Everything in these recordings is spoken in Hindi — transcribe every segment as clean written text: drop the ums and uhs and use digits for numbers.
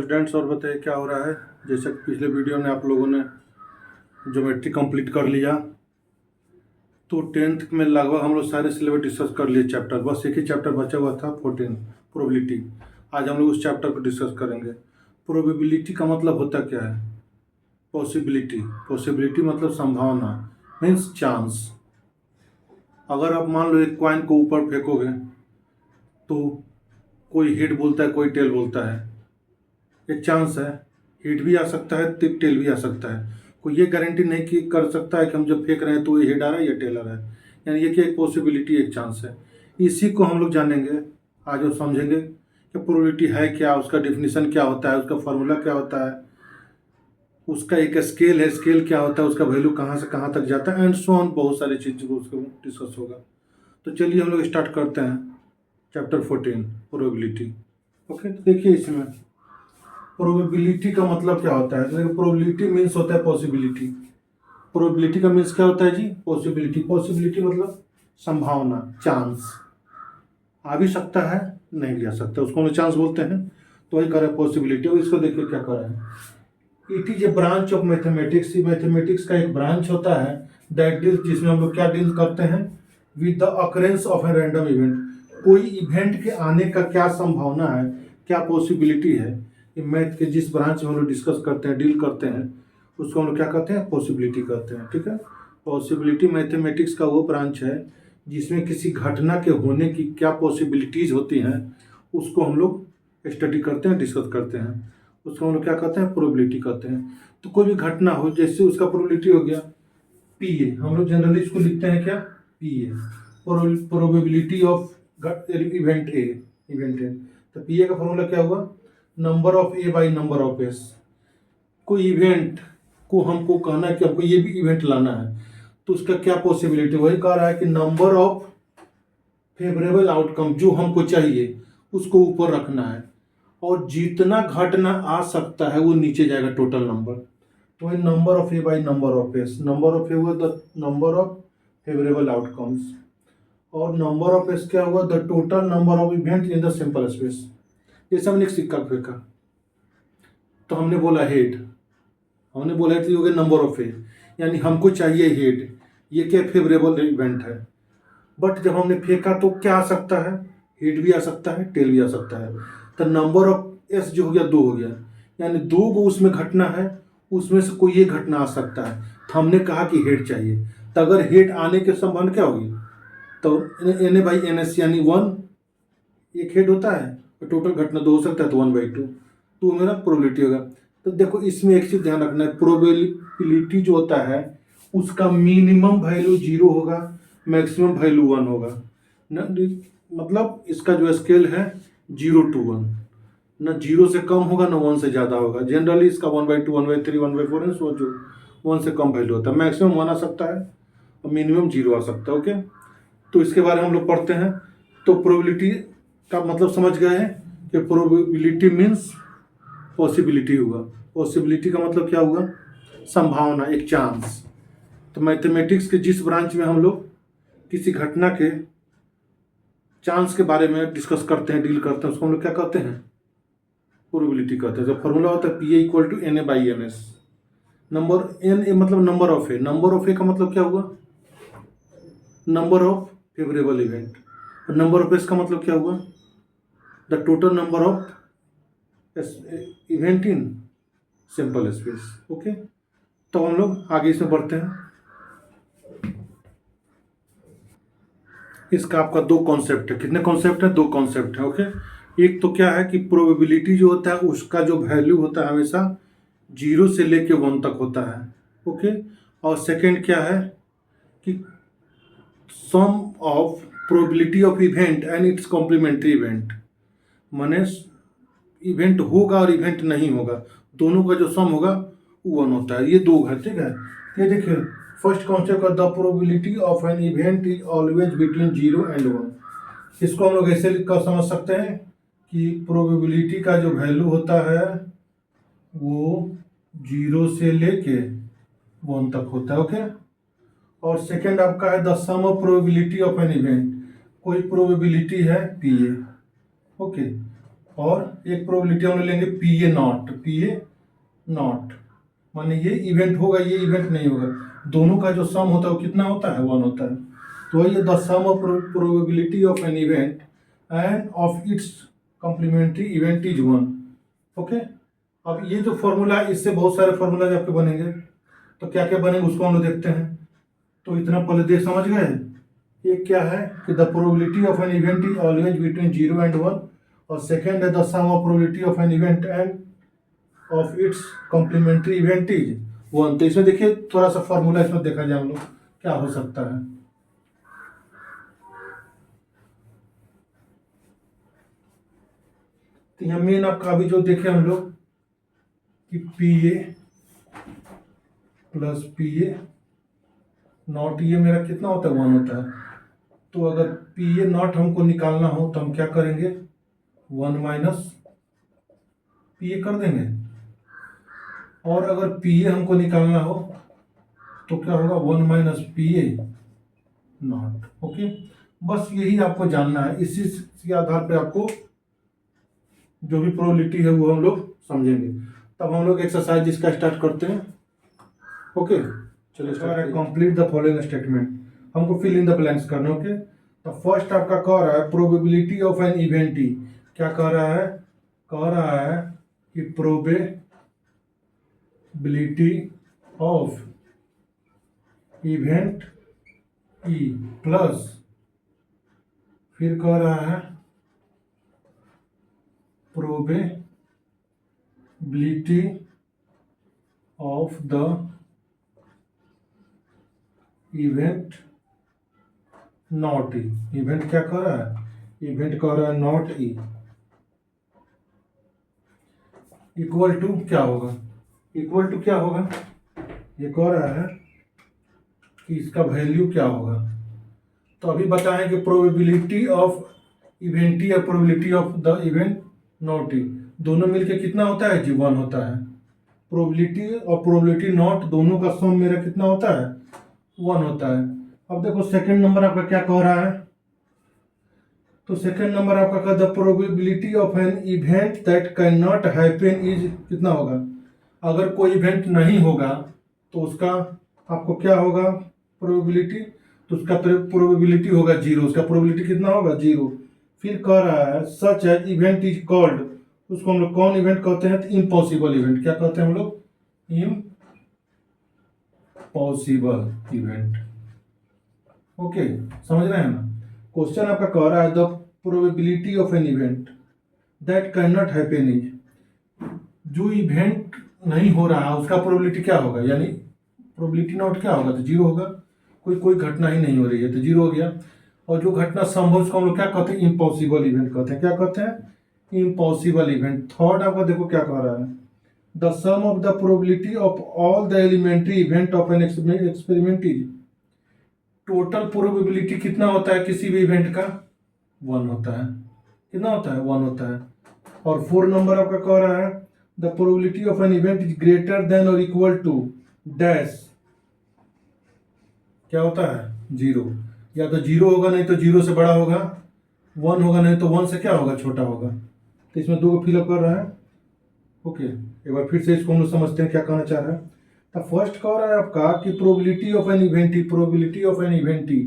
स्टूडेंट्स, और बताइए क्या हो रहा है। जैसे कि पिछले वीडियो में आप लोगों ने ज्योमेट्री कंप्लीट कर लिया, तो 10th में लगभग हम लोग सारे सिलेबस डिस्कस कर लिए चैप्टर। बस एक ही चैप्टर बचा हुआ था 14 प्रोबेबिलिटी। आज हम लोग उस चैप्टर को डिस्कस करेंगे। प्रोबेबिलिटी का मतलब होता क्या है? पॉसिबिलिटी। पॉसिबिलिटी मतलब संभावना, मीन्स चांस। अगर आप मान लो एक कॉइन को ऊपर फेंकोगे तो कोई हेड बोलता है, कोई टेल बोलता है, एक चांस है। हेड भी आ सकता है, टेल भी आ सकता है। कोई ये गारंटी नहीं कि कर सकता है कि हम जब फेंक रहे हैं तो ये हेड आ रहा है या टेल आ रहा है। यानी ये कि एक पॉसिबिलिटी, एक चांस है। इसी को हम लोग जानेंगे आज और समझेंगे कि प्रोबेबिलिटी है क्या, उसका डिफिनीशन क्या होता है, उसका फॉर्मूला क्या होता है, उसका एक स्केल है, स्केल क्या होता है, उसका वैल्यू कहाँ से कहाँ तक जाता है, एंड सो ऑन। बहुत सारी चीज़ को उसको डिस्कस होगा। तो चलिए हम लोग स्टार्ट करते हैं चैप्टर 14 प्रोबेबिलिटी। ओके, तो देखिए इसमें प्रोबेबिलिटी का मतलब क्या होता है। तो प्रोबेबिलिटी मीन्स होता है पॉसिबिलिटी। प्रोबेबिलिटी का मीन्स क्या होता है जी? पॉसिबिलिटी। पॉसिबिलिटी मतलब संभावना, चांस। आ भी सकता है, नहीं भी आ सकता, उसको हम चांस बोलते हैं। तो वही कर रहे हैं पॉसिबिलिटी। और इसको देखिए क्या कर रहे हैं। It is a branch of mathematics. Mathematics का एक ब्रांच होता है दैट डील, जिसमें हम लोग क्या डील करते हैं, with the occurrence of a random event. कोई इवेंट के आने का क्या संभावना है, क्या पॉसिबिलिटी है। ये मैथ के जिस ब्रांच में हम लोग डिस्कस करते हैं, डील करते हैं, उसको हम लोग क्या कहते हैं, पॉसिबिलिटी कहते हैं। ठीक है, पॉसिबिलिटी मैथमेटिक्स का वो ब्रांच है जिसमें किसी घटना के होने की क्या पॉसिबिलिटीज होती हैं, उसको हम लोग स्टडी करते हैं, डिस्कस करते हैं। उसको हम लोग क्या कहते हैं, प्रोबेबिलिटी कहते हैं। तो कोई भी घटना हो, जैसे उसका प्रोबेबिलिटी हो गया पी ए। हम लोग जनरली इसको लिखते हैं क्या, P A, probability of event A. Event A, तो पी ए का फॉर्मूला क्या हुआ, number of A by number of S. कोई इवेंट को हमको कहना है कि हमको ये भी इवेंट लाना है, तो उसका क्या पॉसिबिलिटी, वही कह रहा है कि नंबर ऑफ फेवरेबल आउटकम जो हमको चाहिए उसको ऊपर रखना है, और जितना घटना आ सकता है वो नीचे जाएगा, टोटल नंबर। तो वही number of A by number of S. Number of A हुआ the number of favourable outcomes, और नंबर ऑफ एस क्या हुआ, the total number of event in the sample space. जैसे हमने एक सिक्का फेंका, तो हमने बोला हेड, हमने बोला कि हो गया नंबर ऑफ ए, यानी हमको चाहिए हेड। ये क्या फेवरेबल इवेंट है। बट जब हमने फेंका तो क्या आ सकता है, हेड भी आ सकता है, टेल भी आ सकता है। तो नंबर ऑफ एस जो हो गया 2 हो गया, यानी 2 को उसमें घटना है, उसमें से कोई एक घटना आ सकता है। तो हमने कहा कि हेड चाहिए। तो अगर हेड आने के संभावना क्या होगी, तो N A by N S, यानी 1 एक हेड होता है और टोटल घटना 2 हो सकता है, तो 1/2 तो मेरा प्रोबेबिलिटी होगा। तो देखो इसमें एक चीज ध्यान रखना है, प्रोबेबिलिटी जो होता है उसका मिनिमम वैल्यू 0 होगा, मैक्सिमम वैल्यू 1 होगा। मतलब इसका जो स्केल है 0 to 1, न 0 से कम होगा, न 1 से ज़्यादा होगा। जनरली इसका 1/2, 1/3, 1/4 है, सो जो 1 से कम वैल्यू होता है। मैक्सिमम 1 आ सकता है और मिनिमम 0 आ सकता है। ओके, तो इसके बारे में हम लोग पढ़ते हैं। तो प्रोबेबिलिटी का मतलब समझ गए हैं कि प्रोबेबिलिटी मीन्स पॉसिबिलिटी हुआ। पॉसिबिलिटी का मतलब क्या हुआ, संभावना, एक चांस। तो मैथमेटिक्स के जिस ब्रांच में हम लोग किसी घटना के चांस के बारे में डिस्कस करते हैं, डील करते हैं, उसको हम लोग क्या कहते हैं, प्रोबेबिलिटी कहते हैं। जब फॉर्मूला होता है P A equal to N A by M S. Number N A मतलब number of A. Number of A का मतलब क्या हुआ, नंबर ऑफ फेवरेबल इवेंट। और नंबर ऑफ एस का मतलब क्या हुआ, the total number of event in simple space. Okay, तो हम लोग आगे इसमें बढ़ते हैं। इसका आपका 2 कॉन्सेप्ट है। कितने कॉन्सेप्ट है, 2 कॉन्सेप्ट है। ओके, एक तो क्या है कि प्रोबेबिलिटी जो होता है उसका जो वैल्यू होता है हमेशा 0 से लेके 1 तक होता है। ओके, और सेकंड क्या है कि sum of probability of event and its complementary event. माने इवेंट होगा और इवेंट नहीं होगा, दोनों का जो सम होगा वो 1 होता है। ये 2 है। ठीक है, ये देखिए फर्स्ट कॉन्सेप्ट का, the probability of an event is always between 0 and 1। इसको हम लोग ऐसे लिख कर समझ सकते हैं कि प्रोबेबिलिटी का जो वैल्यू होता है वो 0 से लेके 1 तक होता है। ओके, और सेकंड आपका है the sum of probability of an event. कोई प्रोबेबिलिटी है पी ए। ओके, और एक प्रोबेबिलिटी हम लोग लेंगे पी ए नॉट माने ये इवेंट होगा, ये इवेंट नहीं होगा, दोनों का जो सम होता है वो कितना होता है, 1 होता है। तो ये the sum of probability of an event and of its complementary event is 1। Okay, अब ये जो फॉर्मूला है इससे बहुत सारे फॉर्मूला आपके बनेंगे, तो क्या क्या बनेंगे उसको हम लोग देखते हैं। तो इतना पहले देख समझ गए ये क्या है कि the probability of an event is always between 0 and 1, और सेकेंड है the sum of probability of an event and of its complementary event is 1। तो इसमें देखिए थोड़ा सा फॉर्मूला इसमें देखा जाए हम लोग क्या हो सकता है। तो यहाँ मेन आपका अभी जो देखे हम लोग कि P A plus P A not ये मेरा कितना होता है, 1 होता है। तो अगर पी ए नॉट हमको निकालना हो तो हम क्या करेंगे, 1 माइनस पी ए कर देंगे, और अगर पी ए हमको निकालना हो तो क्या होगा, 1 minus P A not. Okay, बस यही आपको जानना है, इसी के आधार पे आपको जो भी प्रोबेबिलिटी है वो हम लोग समझेंगे। तब हम लोग एक्सरसाइज इसका स्टार्ट करते हैं। ओके, चलिए कंप्लीट द फॉलोइंग स्टेटमेंट, हमको फिल इन द ब्लैंक्स करना। ओके, तो फर्स्ट आपका कह रहा है प्रोबेबिलिटी ऑफ एन इवेंट ई, क्या कह रहा है, कह रहा है कि probability of event E plus, फिर कह रहा है probability of the event not E. Event क्या कर रहा है, इवेंट कर रहा है नॉट ई, इक्वल टू क्या होगा, इक्वल टू क्या होगा, ये कह रहा है कि इसका वैल्यू क्या होगा। तो अभी बताएं कि प्रोबेबिलिटी ऑफ इवेंट ई और probability of the event not E दोनों मिलके कितना होता है जी, 1 होता है। प्रोबेबिलिटी और प्रोबेबिलिटी नॉट दोनों का सम मेरा कितना होता है, 1 होता है। अब देखो सेकंड नंबर आपका क्या कह रहा है, तो सेकंड नंबर आपका कहा the probability of an event that can not happen is कितना होगा, अगर कोई इवेंट नहीं होगा तो उसका आपको क्या होगा प्रोबेबिलिटी, तो उसका प्रोबेबिलिटी होगा 0, उसका प्रोबेबिलिटी कितना होगा 0। फिर कह रहा है सच है इवेंट इज कॉल्ड, उसको हम लोग कौन इवेंट कहते हैं, तो इम्पॉसिबल इवेंट, क्या कहते हैं हम लोग, इम्पॉसिबल इवेंट। ओके, समझ रहे हैं ना। क्वेश्चन आपका कह रहा है the probability of an event that can not happen is, जो इवेंट नहीं हो रहा है उसका प्रोबेबिलिटी क्या होगा, यानी प्रोबेबिलिटी नॉट क्या होगा, तो 0 होगा, कोई घटना ही नहीं हो रही है तो 0 हो गया। और जो घटना संभव उसको हम लोग क्या कहते हैं, इम्पॉसिबल इवेंट कहते हैं, क्या कहते हैं, इम्पॉसिबल इवेंट। थर्ड आपका देखो क्या कह रहा है, the sum of the probability of all the elementary event of an experiment is, total probability कितना होता है किसी भी इवेंट का, 1 होता है, कितना होता है, 1 होता है। और 4 नंबर आपका कह रहा है the probability of an event is greater than और इक्वल टू डैश, क्या होता है 0, या तो 0 होगा नहीं तो 0 से बड़ा होगा, 1 होगा नहीं तो 1 से क्या होगा, छोटा होगा। तो इसमें 2 को फिलअप कर रहा है। ओके, एक बार फिर से इसको हम लोग समझते हैं क्या कहना चाह रहा है। तो फर्स्ट कह रहा है आपका कि probability of an event E, probability of an event E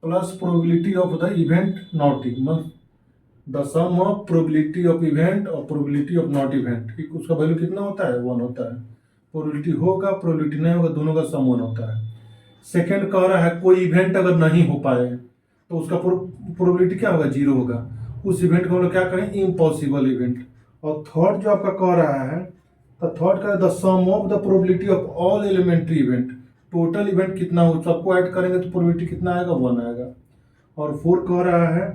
plus probability of the event not E, the sum of probability of event और प्रोबेबिलिटी ऑफ नॉट इवेंट, उसका वैल्यू कितना होता है, 1 होता है। प्रोबेबिलिटी होगा प्रोबेबिलिटी नहीं होगा, दोनों का सम 1 होता है। सेकेंड कह रहा है कोई इवेंट अगर नहीं हो पाए तो उसका प्रोबेबिलिटी क्या होगा, 0 होगा, उस इवेंट को हम लोग क्या करें, इम्पॉसिबल इवेंट। और थर्ड जो आपका कह रहा है, तो थर्ड का the sum of the probability of all elementary event, total event कितना हो सबको ऐड करेंगे तो प्रोबेबिलिटी कितना आएगा, 1 आएगा। और 4 कह रहा है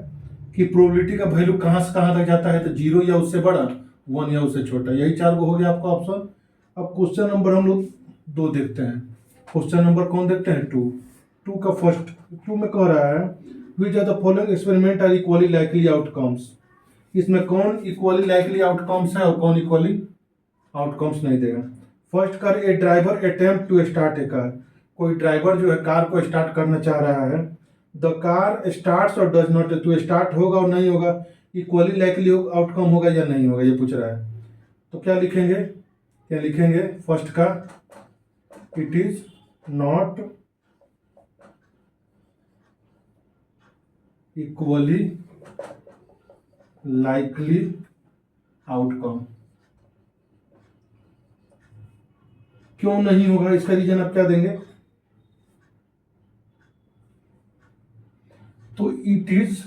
कि प्रोबेबिलिटी का वैल्यू कहाँ से कहाँ तक जाता है, तो 0 या उससे बड़ा, 1 या उससे छोटा, यही 4 हो गया आपका ऑप्शन। अब क्वेश्चन नंबर हम लोग 2 देखते हैं। क्वेश्चन नंबर कौन देखते हैं, 2 का फर्स्ट 2 में कह रहा है which are the following experiment are equally likely outcomes, इसमें कौन इक्वली लाइकली आउटकम्स है और कौन इक्वली आउटकम्स नहीं देगा। फर्स्ट कर a driver attempt to start a car, कोई ड्राइवर जो है कार को स्टार्ट करना चाह रहा है, द कार स्टार्ट्स और डज नॉट, तो स्टार्ट होगा और नहीं होगा, इक्वली लाइकली आउटकम होगा या नहीं होगा, ये पूछ रहा है। तो क्या लिखेंगे फर्स्ट का, it is not equally likely outcome. क्यों नहीं होगा, इसका रीजन आप क्या देंगे? तो it is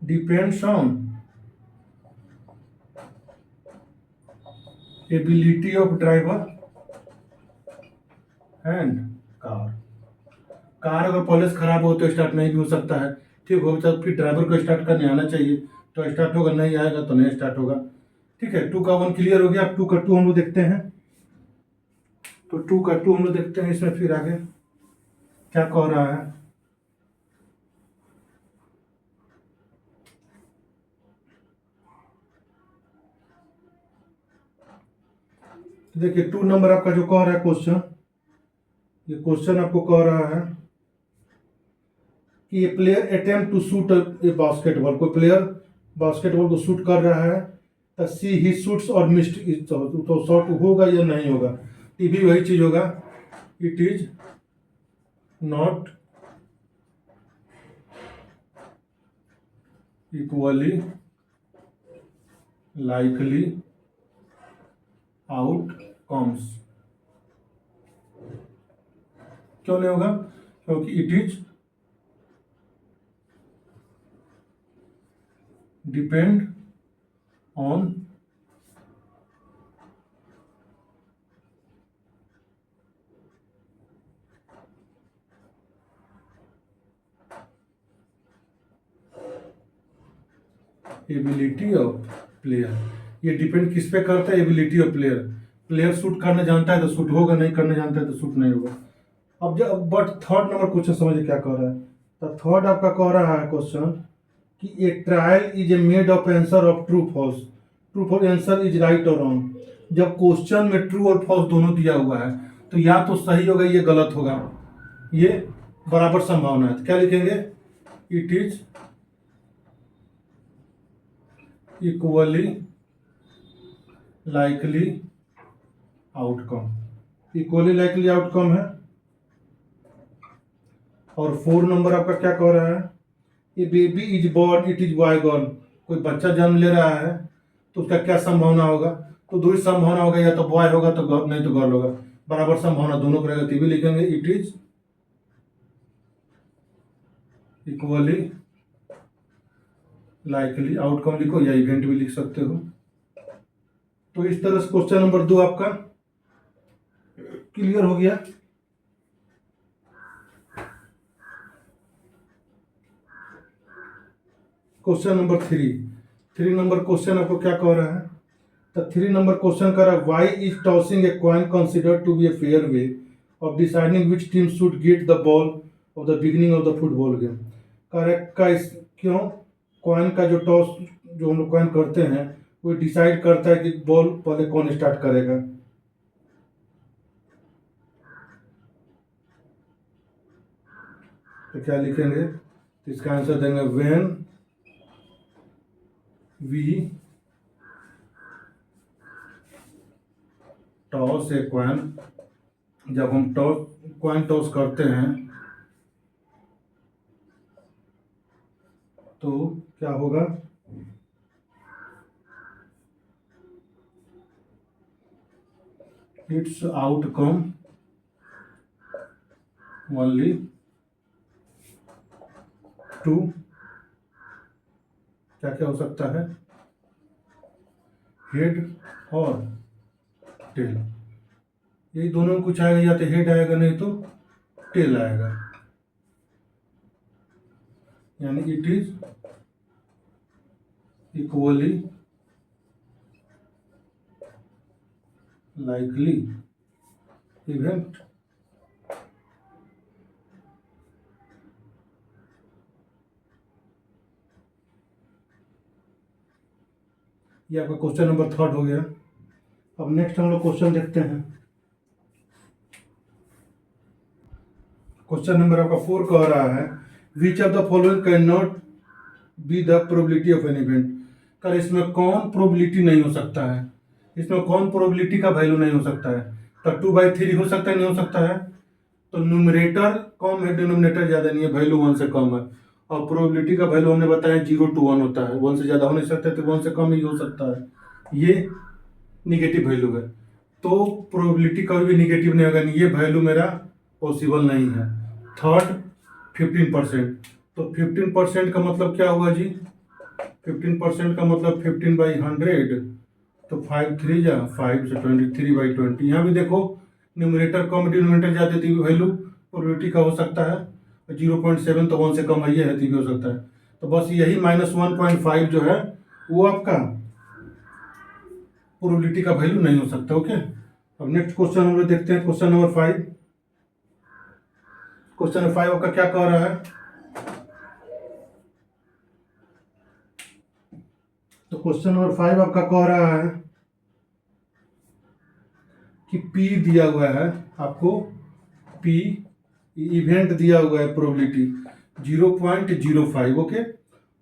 depends on ability of driver and car. Car अगर पॉलिश खराब हो तो स्टार्ट नहीं भी हो सकता है, ठीक हो, तो फिर ड्राइवर को स्टार्ट करने आना चाहिए तो स्टार्ट होगा, नहीं आएगा तो नहीं स्टार्ट होगा। ठीक है, 2 का 1 क्लियर हो गया। अब 2 का 2 हम लोग देखते हैं। तो 2 का 2 हम लोग देखते हैं, इसमें फिर आगे क्या कह रहा है। देखिए 2 नंबर आपका जो कह रहा है क्वेश्चन, ये क्वेश्चन आपको कह रहा है कि a player attempt to shoot a basketball, कोई प्लेयर बास्केटबॉल को शूट कर रहा है, तो सी ही शूट्स और मिस्ड, तो शॉट होगा या नहीं होगा? ये भी वही चीज होगा, it is not equally likely outcomes. क्यों नहीं होगा? क्योंकि it is depend on ability of player. ये डिपेंड किस पे करता है? Ability of player. Player shoot करना जानता है तो शूट होगा, नहीं करना जानता है तो शूट नहीं होगा। अब जब बट थर्ड नंबर क्वेश्चन समझिए क्या कह रहा है। तो थर्ड आपका कह रहा है क्वेश्चन कि a trial is a made of answer of true false, true for answer is right और रॉन्ग। जब क्वेश्चन में ट्रू और फॉल्स दोनों दिया हुआ है तो या तो सही होगा या गलत होगा, ये बराबर संभावना है। तो क्या लिखेंगे? It is equally likely outcome. Equally likely outcome है। और 4 नंबर आपका क्या कह रहा है? A baby is born, it is boy girl. कोई बच्चा जन्म ले रहा है तो उसका क्या संभावना होगा? तो 2 ही संभावना होगा, या तो बॉय होगा तो गर्ल, नहीं तो गर्ल होगा। बराबर संभावना दोनों पर रहेगा, तो भी लिखेंगे it is equally likely outcome लिखो, या इवेंट भी लिख सकते हो। तो इस तरह से क्वेश्चन नंबर 2 आपका क्लियर हो गया। क्वेश्चन नंबर 3 नंबर क्वेश्चन आपको क्या कह रहा है? तो 3 नंबर क्वेश्चन कह रहा है why is tossing a coin considered to be a fair way of deciding which team should get the ball of the beginning of the football game. Correct का इस क्यों कॉइन का जो टॉस जो हम लोग कॉइन करते हैं वो डिसाइड करता है कि बॉल पहले कौन स्टार्ट करेगा। तो क्या लिखेंगे? तो इसका आंसर देंगे when we toss a coin, जब हम कॉइन टॉस करते हैं तो क्या होगा? इट्स आउटकम ओनली टू, क्या क्या हो सकता है? हेड और टेल। यही दोनों में कुछ आएगा, या तो हेड आएगा नहीं तो टेल आएगा। यानी it is equally likely event ये आपका क्वेश्चन नंबर 3 हो गया। अब नेक्स्ट हम लोग क्वेश्चन देखते हैं। क्वेश्चन नंबर आपका 4 कह रहा है which of the following can not be the probability of an event. कर इसमें कौन प्रोबेबिलिटी नहीं हो सकता है, इसमें कौन प्रोबेबिलिटी का वैल्यू नहीं हो सकता है। तो 2/3 हो सकता है, नहीं हो सकता है। तो न्यूमरेटर कम है, डिनोमिनेटर ज़्यादा नहीं है, वैल्यू 1 से कम है। और प्रोबेबिलिटी का वैल्यू हमने बताया 0 to 1 होता है, 1 से ज़्यादा हो नहीं सकता, तो 1 से कम ही हो सकता है। ये निगेटिव वैल्यू है, तो प्रोबेबिलिटी कभी भी निगेटिव नहीं होगा, ये वैल्यू मेरा पॉसिबल नहीं है। थर्ड 15%। तो 15% का मतलब क्या हुआ जी, 15% का मतलब 15/100, तो 5 3 जा 5 से 23/20। यहाँ भी देखो न्यूमरेटर कम डिनोमिनेटर ज़्यादा थी, वैल्यू प्रोबेबिलिटी का हो सकता है। 0.7 तो 1 से कम है, ये है, भी हो सकता है। तो बस यही -1.5 जो है वो आपका प्रोबेबिलिटी का वैल्यू नहीं हो सकता। ओके, अब नेक्स्ट क्वेश्चन हम लोग देखते हैं, क्वेश्चन नंबर 5। क्वेश्चन नंबर 5 आपका क्या कह रहा है, तो क्वेश्चन नंबर 5 आपका कह रहा है कि P दिया हुआ है आपको, P इवेंट दिया हुआ है, प्रोबेबिलिटी 0.05। ओके,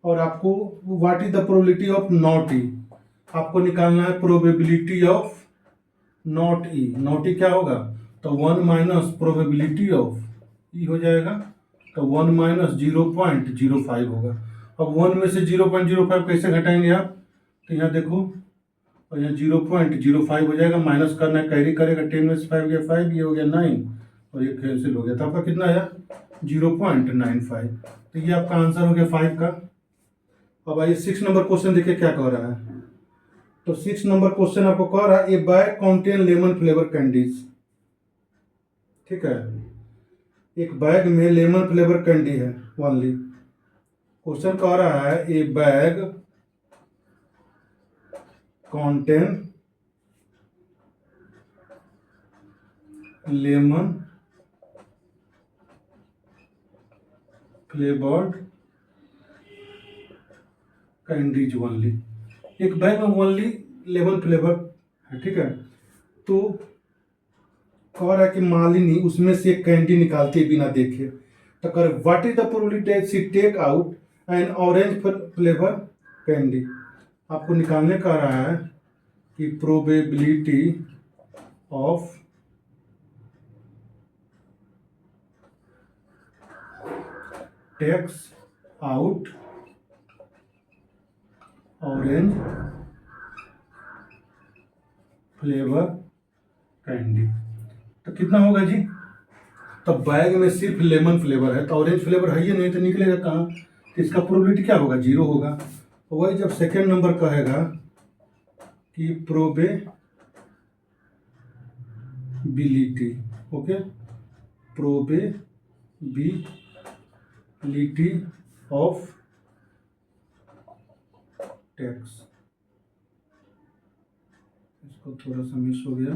और आपको what is the probability of not E, आपको निकालना है probability of not E. Not E क्या होगा, तो 1 माइनस प्रोबेबिलिटी ऑफ ई हो जाएगा, तो 1 माइनस 0.05 होगा। अब 1 में से 0.05 कैसे घटाएंगे आप, तो यहाँ देखो, और यहाँ 0.05 हो जाएगा, माइनस करना है, कैरी करेगा, 10 में से 5 गया 5, ये हो गया 9, और ये कैंसिल हो गया, तो आपका कितना आया 0.95। तो ये आपका आंसर हो गया 5 का। अब आइए 6 नंबर क्वेश्चन देखिए क्या कह रहा है। तो 6 नंबर क्वेश्चन आपको कह रहा है ए bag contain lemon flavour candies. ठीक है, एक बैग में लेमन फ्लेवर कैंडी है ओनली। क्वेश्चन कह रहा है ए bag contain lemon flavoured candies only. एक बैग में ओनली लेमन फ्लेवर है, ठीक है। तो कह रहा है कि मालिनी उसमें से एक कैंडी निकालती है बिना देखे। तो कह रहे what is the probability she take out an orange flavour candy. आपको निकालने का रहा है कि probability of takes out orange flavour candy. तो कितना होगा जी, तो बैग में सिर्फ लेमन फ्लेवर है, तो ऑरेंज फ्लेवर है ही नहीं, तो निकलेगा कहाँ, तो इसका प्रोबेबिलिटी क्या होगा, 0 होगा। तो वही जब सेकेंड नंबर कहेगा कि probability, okay, probability of tax, इसको थोड़ा सा मिस हो गया,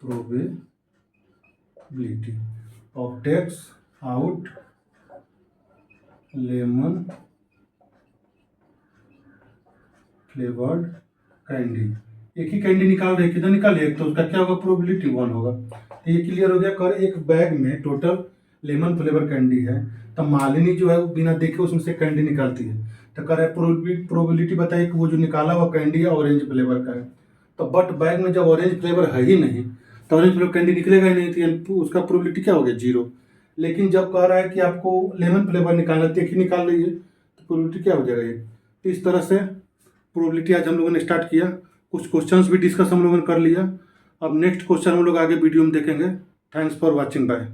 probability of tax out lemon flavoured candy. एक ही कैंडी निकाल रहे, कितना निकाले, एक, तो उसका क्या होगा, प्रोबेबिलिटी 1 होगा। तो ये क्लियर हो गया। कर एक बैग में टोटल लेमन फ्लेवर कैंडी है, तो मालिनी जो है वो बिना देखे उसमें से कैंडी निकालती है। तो कह रहा है प्रोबेबिलिटी बताइए कि वो जो निकाला हुआ कैंडी है ऑरेंज फ्लेवर का है। तो बट बैग में जब ऑरेंज फ्लेवर है ही नहीं, तो ऑरेंज फ्लेवर कैंडी निकलेगा ही नहीं, तो उसका प्रोबेबिलिटी क्या हो गया, 0। लेकिन जब कह रहा है कि आपको लेमन फ्लेवर निकालना, तो एक ही निकाल रही है, तो प्रोबेबिलिटी क्या हो जाएगा ये। तो इस तरह से प्रोबेबिलिटी आज हम लोगों ने स्टार्ट किया, कुछ क्वेश्चंस भी डिस्कस हम लोगों ने कर लिया। अब नेक्स्ट क्वेश्चन हम लोग आगे वीडियो में देखेंगे। Thanks for watching, bye.